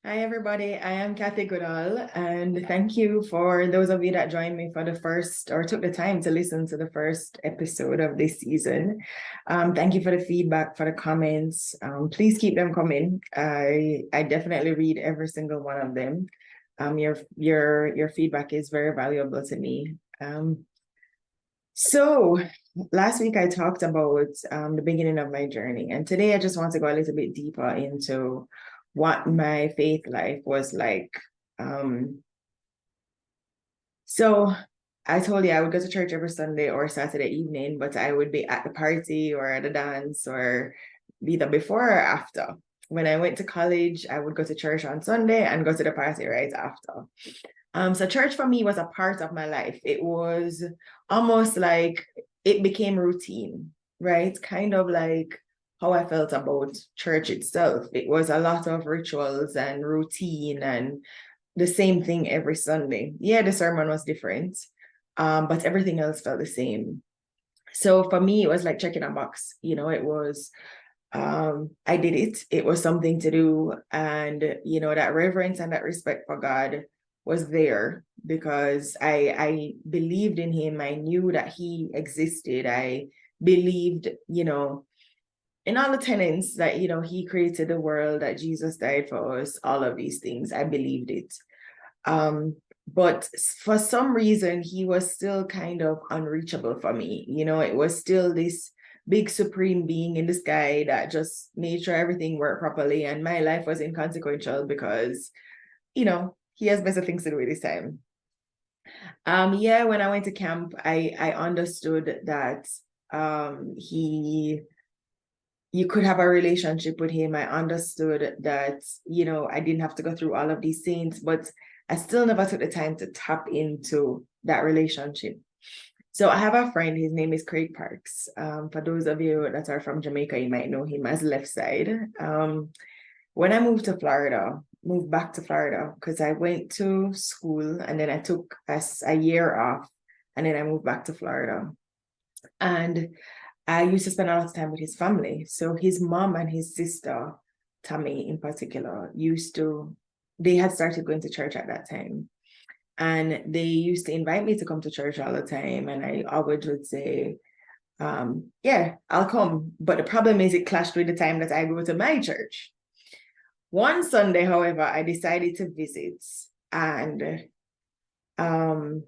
Hi, everybody. I am Kathy Goodall, and thank you for those of you that joined me for the first or took the time to listen to the first episode of this season. Thank you for the feedback, for the comments. Please keep them coming. I definitely read every single one of them. Your feedback is very valuable to me. So last week I talked about the beginning of my journey, and today I just want to go a little bit deeper into what my faith life was like. Um, so I told you I would go to church every Sunday or Saturday evening, but I would be at the party or at the dance or either before or after. When I went to college, I would go to church on Sunday and go to the party right after. So church for me was a part of my life. It was almost like it became routine, right? Kind of like how I felt about church itself. It was a lot of rituals and routine and the same thing every Sunday. Yeah, the sermon was different, but everything else felt the same. So for me, it was like checking a box. It was I did it. It was something to do. And, that reverence and that respect for God was there because I believed in him. I knew that he existed. I believed, in all the tenets that, he created the world, that Jesus died for us, all of these things. I believed it. But for some reason, he was still kind of unreachable for me. It was still this big supreme being in the sky that just made sure everything worked properly. And my life was inconsequential because, he has better things to do with his time. Yeah, when I went to camp, I understood that he you could have a relationship with him. I understood that, I didn't have to go through all of these things, but I still never took the time to tap into that relationship. So I have a friend, his name is Craig Parks. For those of you that are from Jamaica, you might know him as Left Side. When I moved back to Florida, because I went to school and then I took a year off and then I moved back to Florida. And I used to spend a lot of time with his family. So his mom and his sister, Tammy in particular, they had started going to church at that time. And they used to invite me to come to church all the time. And I always would say, yeah, I'll come. But the problem is it clashed with the time that I go to my church. One Sunday, however, I decided to visit. And um,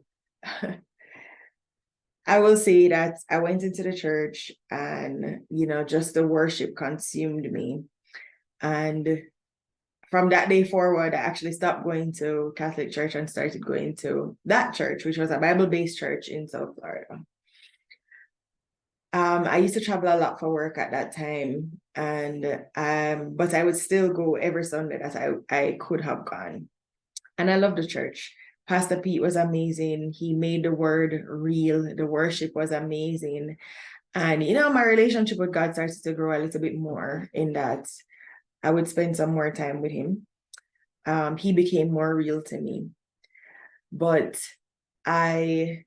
I will say that I went into the church and, just the worship consumed me. And from that day forward, I actually stopped going to Catholic church and started going to that church, which was a Bible-based church in South Florida. I used to travel a lot for work at that time, and but I would still go every Sunday that I could have gone. And I love the church. Pastor Pete was amazing. He made the word real. The worship was amazing. And, my relationship with God started to grow a little bit more in that I would spend some more time with him. He became more real to me. But I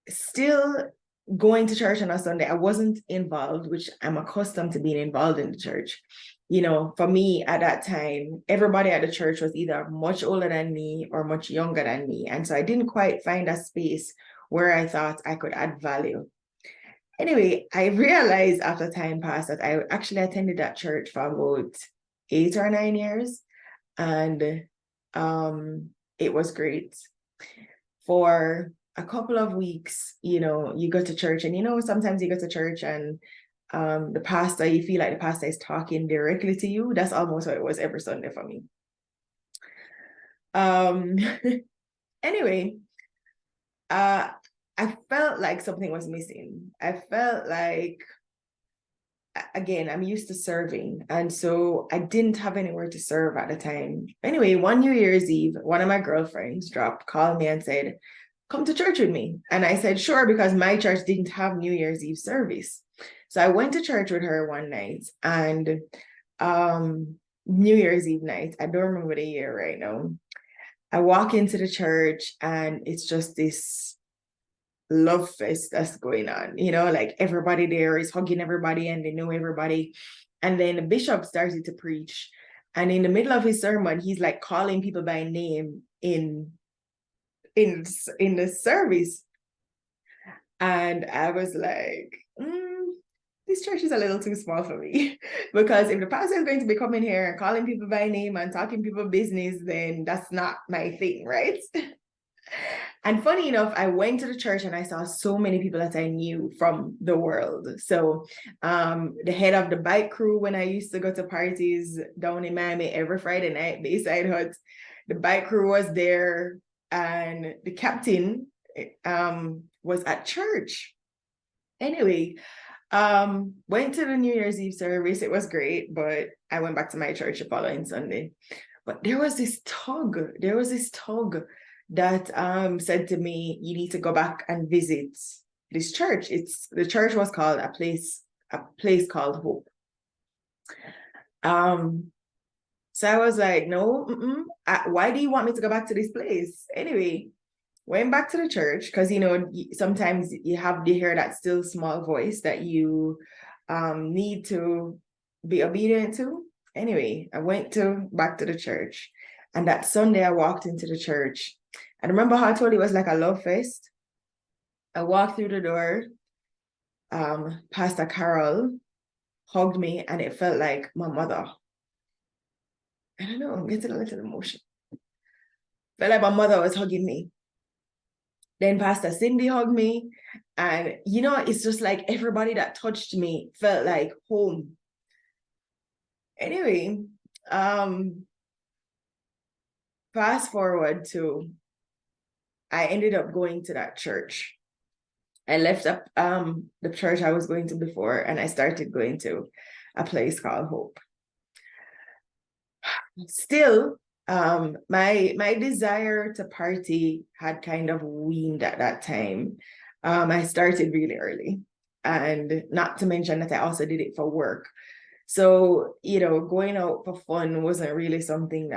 still going to church on a Sunday, I wasn't involved, which I'm accustomed to being involved in the church. For me at that time, everybody at the church was either much older than me or much younger than me. And so I didn't quite find a space where I thought I could add value. Anyway, I realized after time passed that I actually attended that church for about 8 or 9 years. And it was great. For a couple of weeks, you go to church and sometimes you go to church and the pastor, you feel like the pastor is talking directly to you. That's almost what it was every Sunday for me. Um anyway, I felt like something was missing. I felt like, again, I'm used to serving. And so I didn't have anywhere to serve at the time. Anyway, one New Year's Eve, one of my girlfriends called me and said, come to church with me. And I said, sure, because my church didn't have New Year's Eve service. So I went to church with her one night and New Year's Eve night, I don't remember the year right now. I walk into the church and it's just this love fest that's going on, like everybody there is hugging everybody and they know everybody. And then the bishop started to preach And in the middle of his sermon, he's like calling people by name in the service. And I was like, this church is a little too small for me. Because if the pastor is going to be coming here and calling people by name and talking people business, then that's not my thing, right? And funny enough, I went to the church and I saw so many people that I knew from the world. So the head of the bike crew, when I used to go to parties down in Miami every Friday night, Bayside Hut, the bike crew was there, and the captain was at church. Anyway, went to the New Year's Eve service. It was great, but I went back to my church the following Sunday. But there was this tug that said to me, you need to go back and visit this church. The church was called a place called Hope. So I was like, no, why do you want me to go back to this place? Anyway, went back to the church because, sometimes you hear that still small voice that you need to be obedient to. Anyway, I went back to the church, and that Sunday I walked into the church. And remember how I told you it was like a love fest? I walked through the door, Pastor Carol hugged me, and it felt like my mother. I don't know, I'm getting a little emotional. Felt like my mother was hugging me. Then Pastor Cindy hugged me. And, it's just like everybody that touched me felt like home. Anyway, fast forward to, I ended up going to that church. I left up the church I was going to before, and I started going to a place called Hope. Still, my desire to party had kind of weaned at that time. I started really early, and not to mention that I also did it for work. So, going out for fun wasn't really something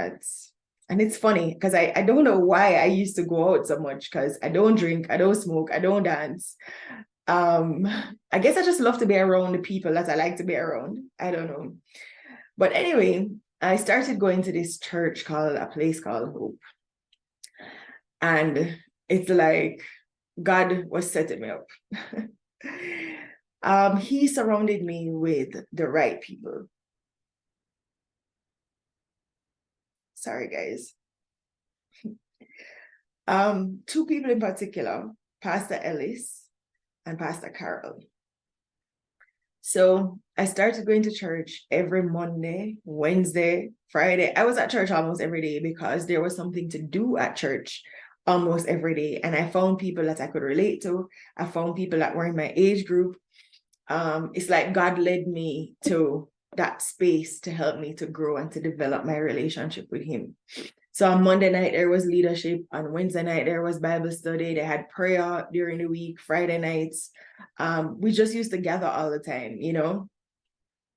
and it's funny because I don't know why I used to go out so much, because I don't drink, I don't smoke, I don't dance. I guess I just love to be around the people that I like to be around. I don't know. But anyway, I started going to this church called a place called Hope. And it's like God was setting me up. He surrounded me with the right people. Sorry, guys. Two people in particular, Pastor Ellis and Pastor Carol. So I started going to church every Monday, Wednesday, Friday. I was at church almost every day because there was something to do at church almost every day. And I found people that I could relate to. I found people that were in my age group. It's like God led me to that space to help me to grow and to develop my relationship with him. So on Monday night, there was leadership. On Wednesday night, there was Bible study. They had prayer during the week, Friday nights. We just used to gather all the time,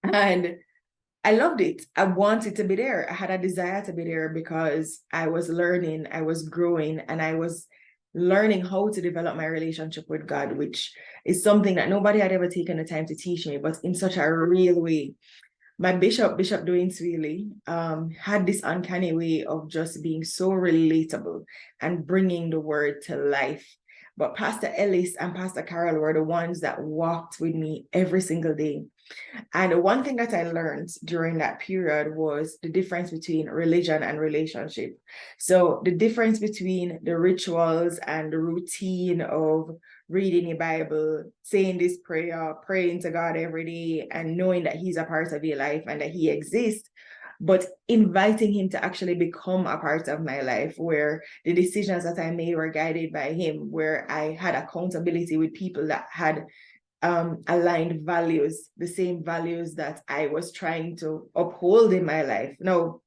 and I loved it. I wanted to be there. I had a desire to be there because I was learning, I was growing, and I was learning how to develop my relationship with God, which is something that nobody had ever taken the time to teach me, but in such a real way. My Bishop Dwayne Sweeney, had this uncanny way of just being so relatable and bringing the word to life. But Pastor Ellis and Pastor Carol were the ones that walked with me every single day. And one thing that I learned during that period was the difference between religion and relationship. So the difference between the rituals and the routine of reading your Bible, saying this prayer, praying to God every day, and knowing that he's a part of your life and that he exists, but inviting him to actually become a part of my life, where the decisions that I made were guided by him, where I had accountability with people that had aligned values, the same values that I was trying to uphold in my life. Now,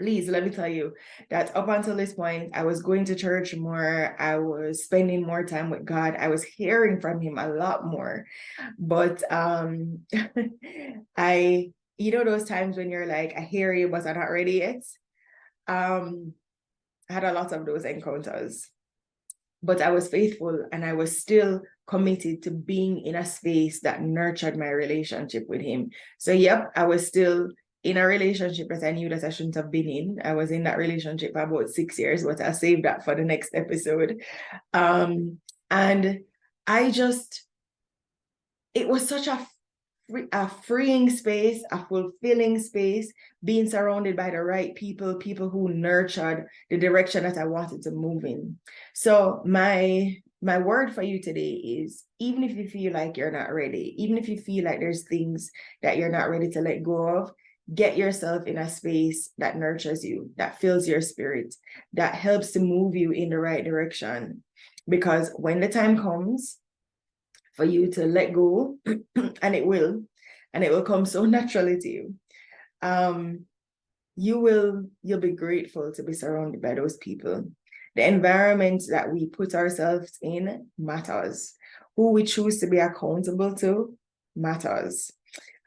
please, let me tell you that up until this point, I was going to church more. I was spending more time with God. I was hearing from him a lot more. But those times when you're like, I hear you, but I'm not ready yet. I had a lot of those encounters. But I was faithful, and I was still committed to being in a space that nurtured my relationship with him. So, yep, I was still in a relationship that I knew that I shouldn't have been in. I was in that relationship for about 6 years, but I'll save that for the next episode. And I just, it was such a freeing space, a fulfilling space, being surrounded by the right people, people who nurtured the direction that I wanted to move in. So my word for you today is, even if you feel like you're not ready, even if you feel like there's things that you're not ready to let go of, get yourself in a space that nurtures you, that fills your spirit, that helps to move you in the right direction. Because when the time comes for you to let go, and it will come so naturally to you, you'll be grateful to be surrounded by those people. The environment that we put ourselves in matters. Who we choose to be accountable to matters.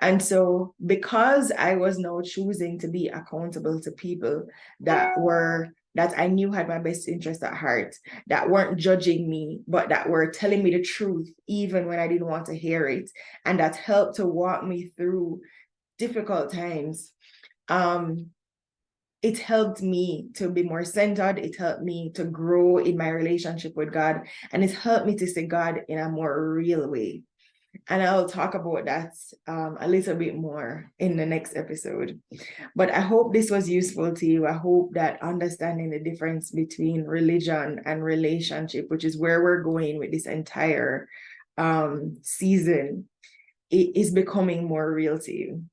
And so, because I was now choosing to be accountable to people that I knew had my best interest at heart, that weren't judging me, but that were telling me the truth, even when I didn't want to hear it, and that helped to walk me through difficult times, it helped me to be more centered. It helped me to grow in my relationship with God, and it helped me to see God in a more real way. And I'll talk about that a little bit more in the next episode. But I hope this was useful to you. I hope that understanding the difference between religion and relationship, which is where we're going with this entire season, it is becoming more real to you.